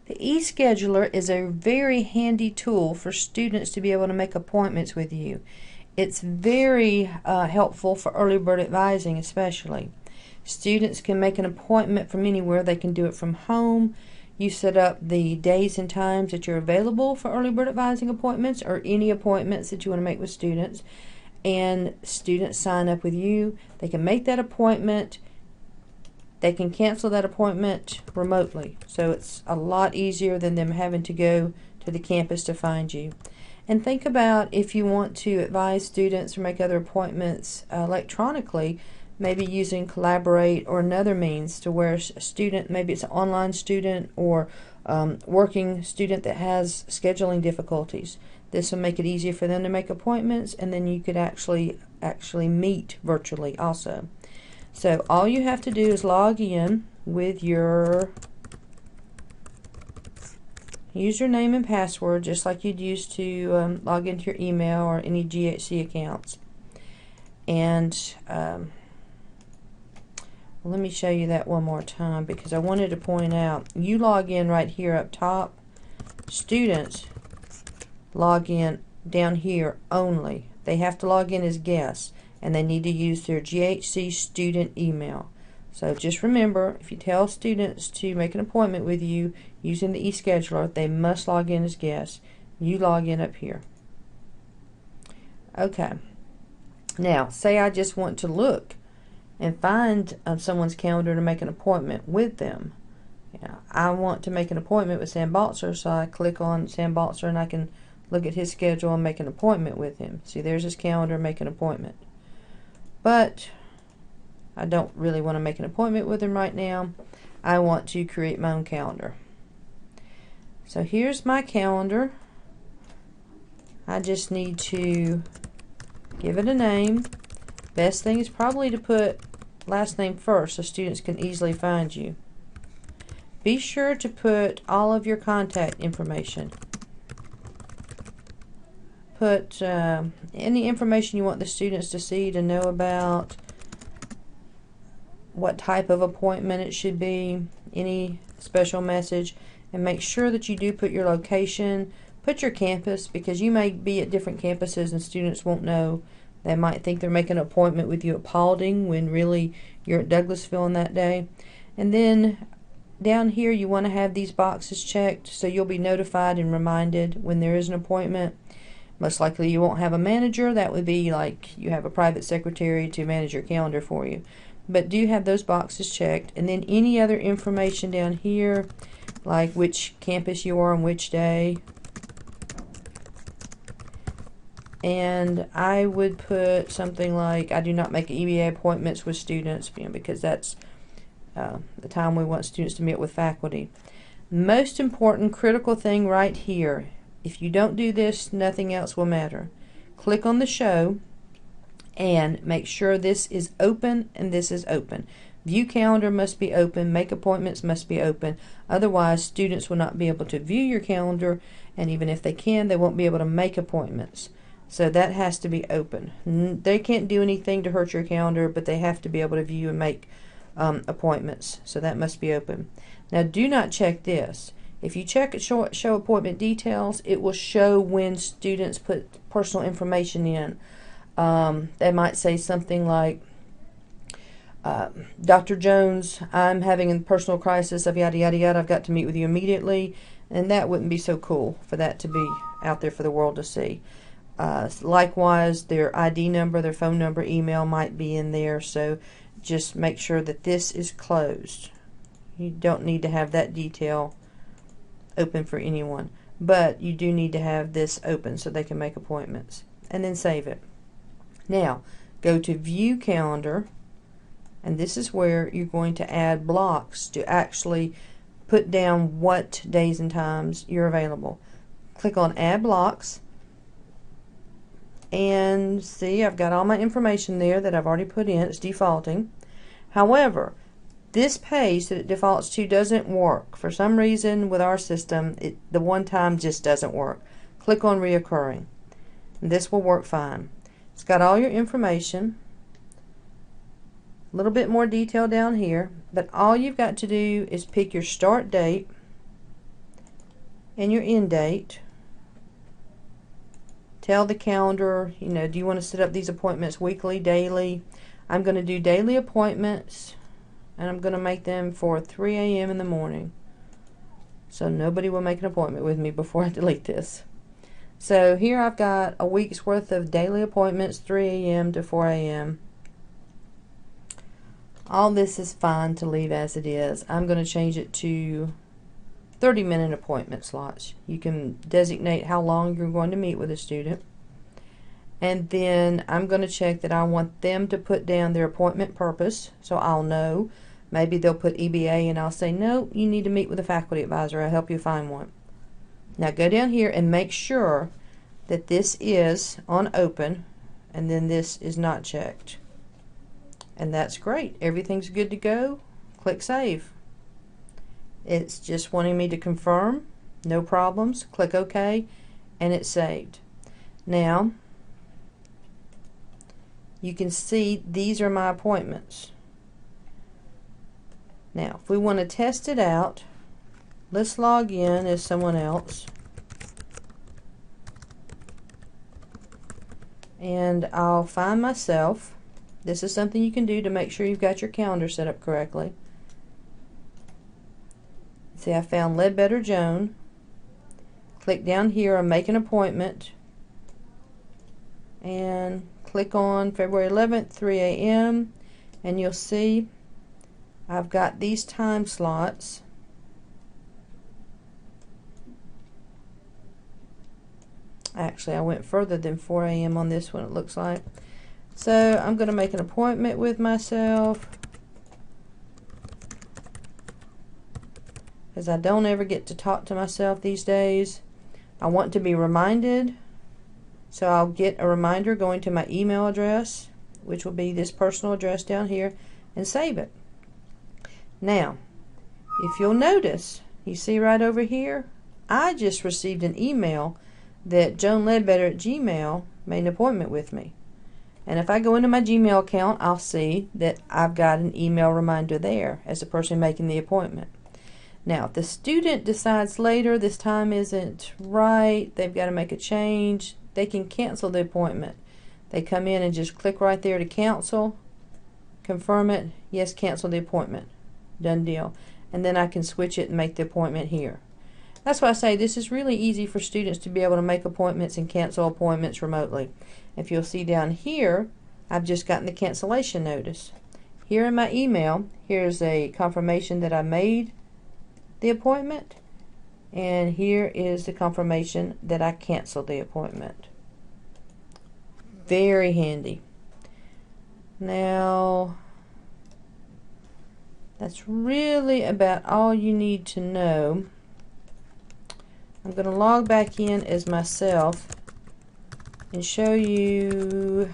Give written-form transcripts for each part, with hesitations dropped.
The eScheduler is a very handy tool for students to be able to make appointments with you. It's very helpful for early bird advising especially. Students can make an appointment from anywhere. They can do it from home. You set up the days and times that you're available for early bird advising appointments or any appointments that you want to make with students. And students sign up with you. They can make that appointment. They can cancel that appointment remotely. So it's a lot easier than them having to go to the campus to find you. And think about if you want to advise students or make other appointments electronically, maybe using Collaborate or another means to where a student, maybe it's an online student or working student that has scheduling difficulties. This will make it easier for them to make appointments, and then you could actually meet virtually also. So all you have to do is log in with your username and password, just like you'd use to log into your email or any GHC accounts. And let me show you that one more time, because I wanted to point out, you log in right here up top. Students log in down here only. They have to log in as guests, and they need to use their GHC student email. So just remember, if you tell students to make an appointment with you using the eScheduler, they must log in as guests. You log in up here. Okay. Now, say I just want to look and find someone's calendar to make an appointment with them. I want to make an appointment with Sam Baltzer, so I click on Sam Baltzer and I can look at his schedule and make an appointment with him. See, there's his calendar, make an appointment. But I don't really want to make an appointment with him right now. I want to create my own calendar. So here's my calendar. I just need to give it a name. Best thing is probably to put last name first so students can easily find you. Be sure to put all of your contact information. Put any information you want the students to see, to know about, what type of appointment it should be, any special message, and make sure that you do put your location, put your campus, because you may be at different campuses and students won't know. They might think they're making an appointment with you at Paulding when really you're at Douglasville on that day. And then down here you want to have these boxes checked so you'll be notified and reminded when there is an appointment. Most likely you won't have a manager. That would be like you have a private secretary to manage your calendar for you. But do have those boxes checked. And then any other information down here, like which campus you are on which day. And I would put something like, I do not make EBA appointments with students, because that's the time we want students to meet with faculty. Most important critical thing right here, if you don't do this, nothing else will matter. Click on the show and make sure this is open and this is open. View calendar must be open, make appointments must be open. Otherwise, students will not be able to view your calendar, and even if they can, they won't be able to make appointments. So that has to be open. They can't do anything to hurt your calendar, but they have to be able to view and make appointments. So that must be open. Now, do not check this. If you check show appointment details, it will show when students put personal information in. They might say something like, Dr. Jones, I'm having a personal crisis of yada yada yada, I've got to meet with you immediately. And that wouldn't be so cool for that to be out there for the world to see. Likewise, their ID number, their phone number, email might be in there, so just make sure that this is closed. You don't need to have that detail open for anyone, but you do need to have this open so they can make appointments. And then save it. Now, go to View Calendar, and this is where you're going to add blocks to actually put down what days and times you're available. Click on Add Blocks, and see, I've got all my information there that I've already put in. It's defaulting. However, this page that it defaults to doesn't work. For some reason with our system, the one time just doesn't work. Click on Reoccurring. And this will work fine. It's got all your information. A little bit more detail down here, but all you've got to do is pick your start date and your end date. Tell the calendar, you know, do you want to set up these appointments weekly, daily? I'm going to do daily appointments, and I'm going to make them for 3 a.m. in the morning. So nobody will make an appointment with me before I delete this. So here I've got a week's worth of daily appointments, 3 a.m. to 4 a.m. All this is fine to leave as it is. I'm going to change it to 30-minute appointment slots. You can designate how long you're going to meet with a student. And then I'm going to check that I want them to put down their appointment purpose, so I'll know. Maybe they'll put EBA and I'll say, no, you need to meet with a faculty advisor. I'll help you find one. Now go down here and make sure that this is on open and then this is not checked. And that's great. Everything's good to go. Click Save. It's just wanting me to confirm. No problems. Click OK and it's saved. Now you can see these are my appointments. Now, if we want to test it out, let's log in as someone else. And I'll find myself. This is something you can do to make sure you've got your calendar set up correctly. See, I found Ledbetter Joan. Click down here on Make an Appointment. And click on February 11th, 3 a.m. And you'll see I've got these time slots. Actually, I went further than 4 a.m. on this one, it looks like. So I'm going to make an appointment with myself, because I don't ever get to talk to myself these days. I want to be reminded, so I'll get a reminder going to my email address, which will be this personal address down here, and save it. Now, if you'll notice, you see right over here, I just received an email that Joan Ledbetter at Gmail made an appointment with me. And if I go into my Gmail account, I'll see that I've got an email reminder there as the person making the appointment. Now, if the student decides later this time isn't right, they've got to make a change, they can cancel the appointment. They come in and just click right there to cancel, confirm it, yes, cancel the appointment. Done deal. And then I can switch it and make the appointment here. That's why I say this is really easy for students to be able to make appointments and cancel appointments remotely. If you'll see down here, I've just gotten the cancellation notice. Here in my email, here's a confirmation that I made the appointment, and here is the confirmation that I canceled the appointment. Very handy. Now, that's really about all you need to know. I'm going to log back in as myself and show you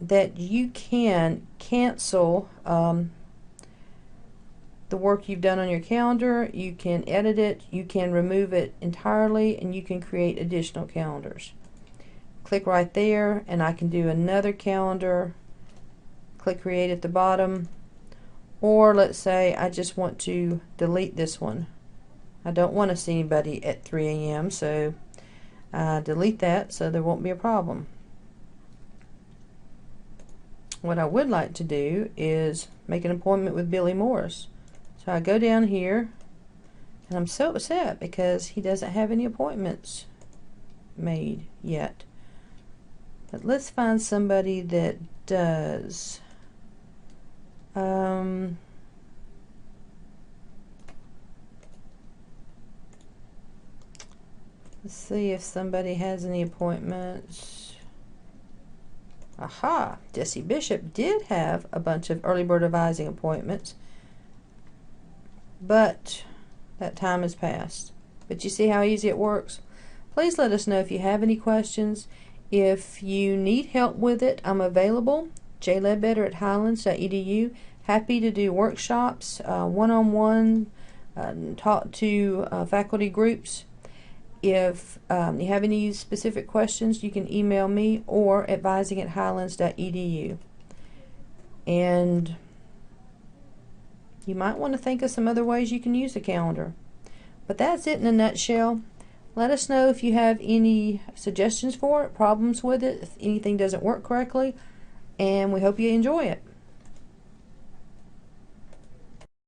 that you can cancel the work you've done on your calendar. You can edit it, you can remove it entirely, and you can create additional calendars. Click right there and I can do another calendar. Click Create at the bottom, or let's say I just want to delete this one. I don't want to see anybody at 3 a.m. so delete that so there won't be a problem. What I would like to do is make an appointment with Billy Morris. So I go down here, and I'm so upset because he doesn't have any appointments made yet. But let's find somebody that does. Let's see if somebody has any appointments. Aha! Jesse Bishop did have a bunch of early bird advising appointments, but that time has passed. But you see how easy it works? Please let us know if you have any questions. If you need help with it, I'm available. jledbetter@highlands.edu. Happy to do workshops, one-on-one, talk to faculty groups. If you have any specific questions, you can email me or advising@highlands.edu. And you might want to think of some other ways you can use a calendar. But that's it in a nutshell. Let us know if you have any suggestions for it, problems with it, if anything doesn't work correctly, and we hope you enjoy it.